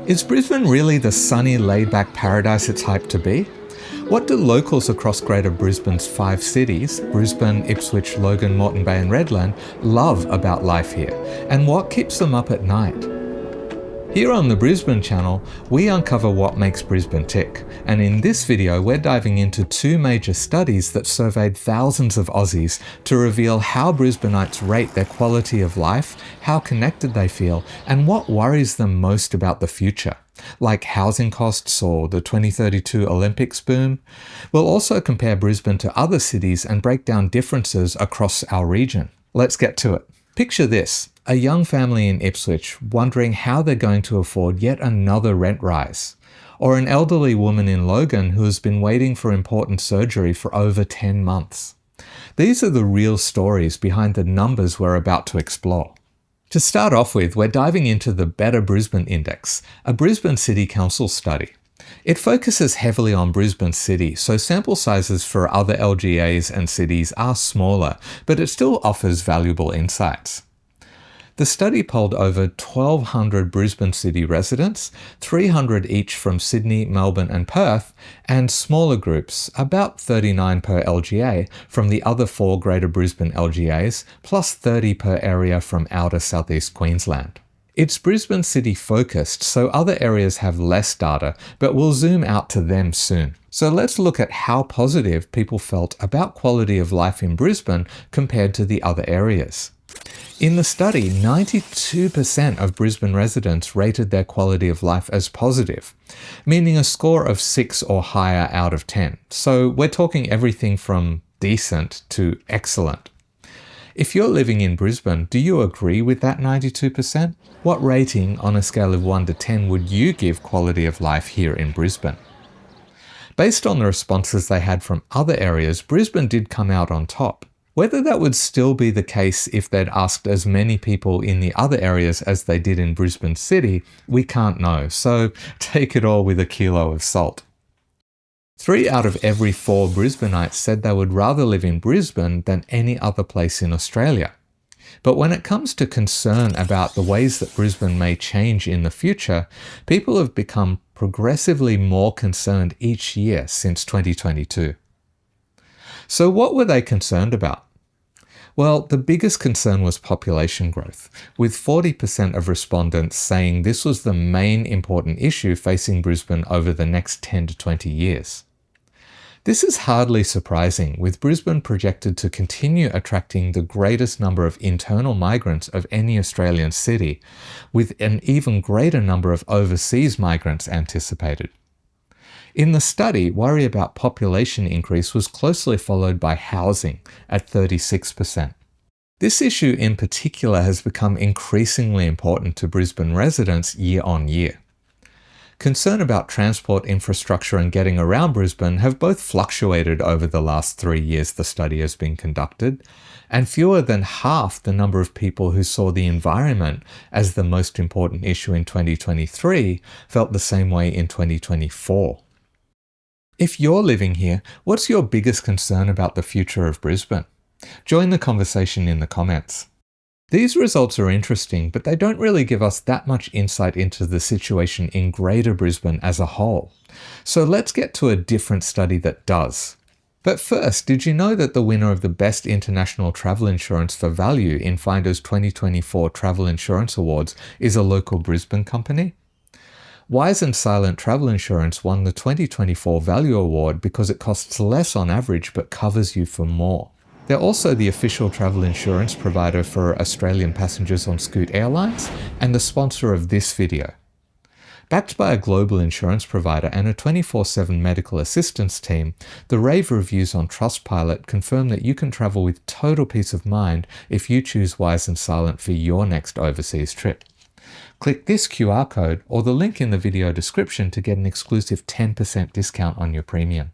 Is Brisbane really the sunny, laid-back paradise it's hyped to be? What do locals across Greater Brisbane's 5 cities, Brisbane, Ipswich, Logan, Moreton Bay and Redland, love about life here? And what keeps them up at night? Here on the Brisbane Channel, we uncover what makes Brisbane tick. And in this video, we're diving into 2 major studies that surveyed thousands of Aussies to reveal how Brisbaneites rate their quality of life, how connected they feel, and what worries them most about the future, like housing costs or the 2032 Olympics boom. We'll also compare Brisbane to other cities and break down differences across our region. Let's get to it. Picture this. A young family in Ipswich wondering how they're going to afford yet another rent rise. Or an elderly woman in Logan who has been waiting for important surgery for over 10 months. These are the real stories behind the numbers we're about to explore. To start off with, we're diving into the Better Brisbane Index, a Brisbane City Council study. It focuses heavily on Brisbane City, so sample sizes for other LGAs and cities are smaller, but it still offers valuable insights. The study polled over 1,200 Brisbane City residents, 300 each from Sydney, Melbourne and Perth, and smaller groups, about 39 per LGA, from the other 4 Greater Brisbane LGAs, plus 30 per area from outer southeast Queensland. It's Brisbane City focused, so other areas have less data, but we'll zoom out to them soon. So let's look at how positive people felt about quality of life in Brisbane compared to the other areas. In the study, 92% of Brisbane residents rated their quality of life as positive, meaning a score of 6 or higher out of 10. So we're talking everything from decent to excellent. If you're living in Brisbane, do you agree with that 92%? What rating on a scale of 1 to 10 would you give quality of life here in Brisbane? Based on the responses they had from other areas, Brisbane did come out on top. Whether that would still be the case if they'd asked as many people in the other areas as they did in Brisbane City, we can't know, so take it all with a kilo of salt. 3 out of every 4 Brisbaneites said they would rather live in Brisbane than any other place in Australia. But when it comes to concern about the ways that Brisbane may change in the future, people have become progressively more concerned each year since 2022. So what were they concerned about? Well, the biggest concern was population growth, with 40% of respondents saying this was the main important issue facing Brisbane over the next 10 to 20 years. This is hardly surprising, with Brisbane projected to continue attracting the greatest number of internal migrants of any Australian city, with an even greater number of overseas migrants anticipated. In the study, worry about population increase was closely followed by housing at 36%. This issue in particular has become increasingly important to Brisbane residents year on year. Concern about transport infrastructure and getting around Brisbane have both fluctuated over the last 3 years the study has been conducted, and fewer than half the number of people who saw the environment as the most important issue in 2023 felt the same way in 2024. If you're living here, what's your biggest concern about the future of Brisbane? Join the conversation in the comments. These results are interesting, but they don't really give us that much insight into the situation in Greater Brisbane as a whole. So let's get to a different study that does. But first, did you know that the winner of the Best International Travel Insurance for Value in Finder's 2024 Travel Insurance Awards is a local Brisbane company? Wise and Silent Travel Insurance won the 2024 Value Award because it costs less on average but covers you for more. They're also the official travel insurance provider for Australian passengers on Scoot Airlines and the sponsor of this video. Backed by a global insurance provider and a 24/7 medical assistance team, the rave reviews on Trustpilot confirm that you can travel with total peace of mind if you choose Wise and Silent for your next overseas trip. Click this QR code or the link in the video description to get an exclusive 10% discount on your premium.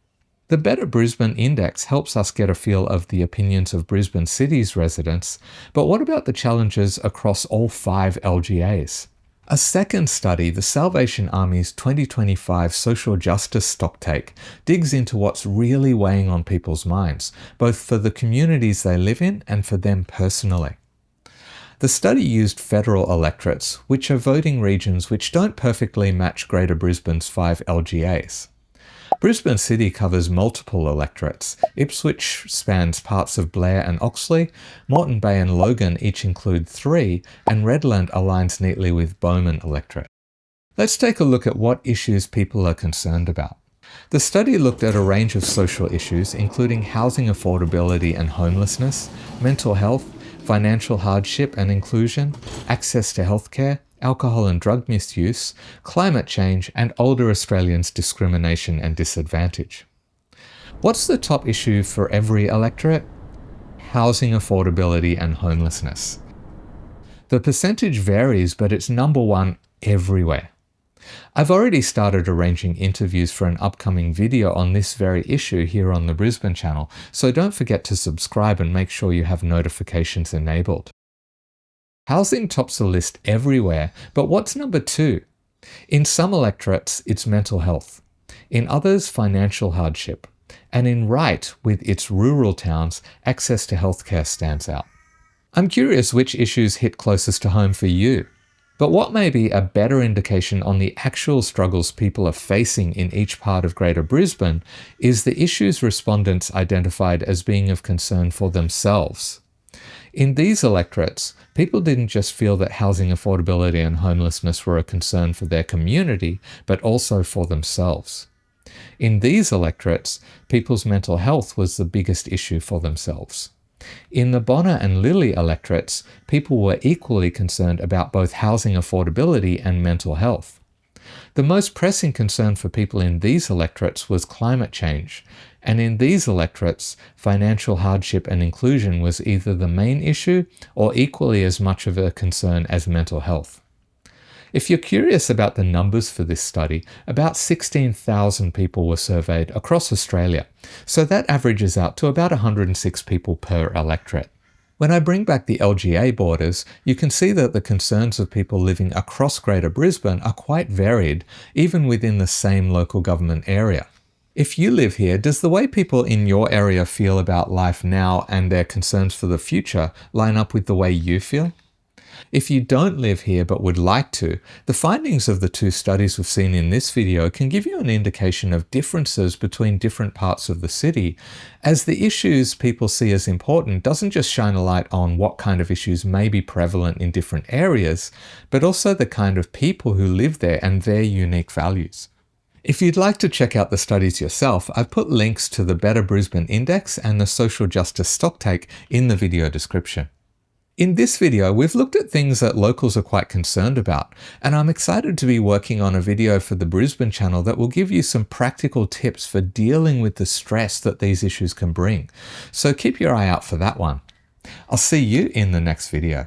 The Better Brisbane Index helps us get a feel of the opinions of Brisbane City's residents, but what about the challenges across all 5 LGAs? A second study, the Salvation Army's 2025 Social Justice Stocktake, digs into what's really weighing on people's minds, both for the communities they live in and for them personally. The study used federal electorates, which are voting regions which don't perfectly match Greater Brisbane's 5 LGAs. Brisbane City covers multiple electorates. Ipswich spans parts of Blair and Oxley, Moreton Bay and Logan each include 3, and Redland aligns neatly with Bowman electorate. Let's take a look at what issues people are concerned about. The study looked at a range of social issues, including housing affordability and homelessness, mental health, financial hardship and inclusion, access to healthcare, alcohol and drug misuse, climate change, and older Australians' discrimination and disadvantage. What's the top issue for every electorate? Housing affordability and homelessness. The percentage varies, but it's number 1 everywhere. I've already started arranging interviews for an upcoming video on this very issue here on the Brisbane Channel, so don't forget to subscribe and make sure you have notifications enabled. Housing tops the list everywhere, but what's number 2? In some electorates, it's mental health. In others, financial hardship. And in right, with its rural towns, access to healthcare stands out. I'm curious which issues hit closest to home for you. But what may be a better indication on the actual struggles people are facing in each part of Greater Brisbane is the issues respondents identified as being of concern for themselves. In these electorates, people didn't just feel that housing affordability and homelessness were a concern for their community, but also for themselves. In these electorates, people's mental health was the biggest issue for themselves. In the Bonner and Lilly electorates, people were equally concerned about both housing affordability and mental health. The most pressing concern for people in these electorates was climate change, and in these electorates, financial hardship and inclusion was either the main issue or equally as much of a concern as mental health. If you're curious about the numbers for this study, about 16,000 people were surveyed across Australia, so that averages out to about 106 people per electorate. When I bring back the LGA borders, you can see that the concerns of people living across Greater Brisbane are quite varied, even within the same local government area. If you live here, does the way people in your area feel about life now and their concerns for the future line up with the way you feel? If you don't live here but would like to, the findings of the 2 studies we've seen in this video can give you an indication of differences between different parts of the city, as the issues people see as important doesn't just shine a light on what kind of issues may be prevalent in different areas, but also the kind of people who live there and their unique values. If you'd like to check out the studies yourself, I've put links to the Better Brisbane Index and the Social Justice Stocktake in the video description. In this video, we've looked at things that locals are quite concerned about, and I'm excited to be working on a video for the Brisbane Channel that will give you some practical tips for dealing with the stress that these issues can bring. So keep your eye out for that one. I'll see you in the next video.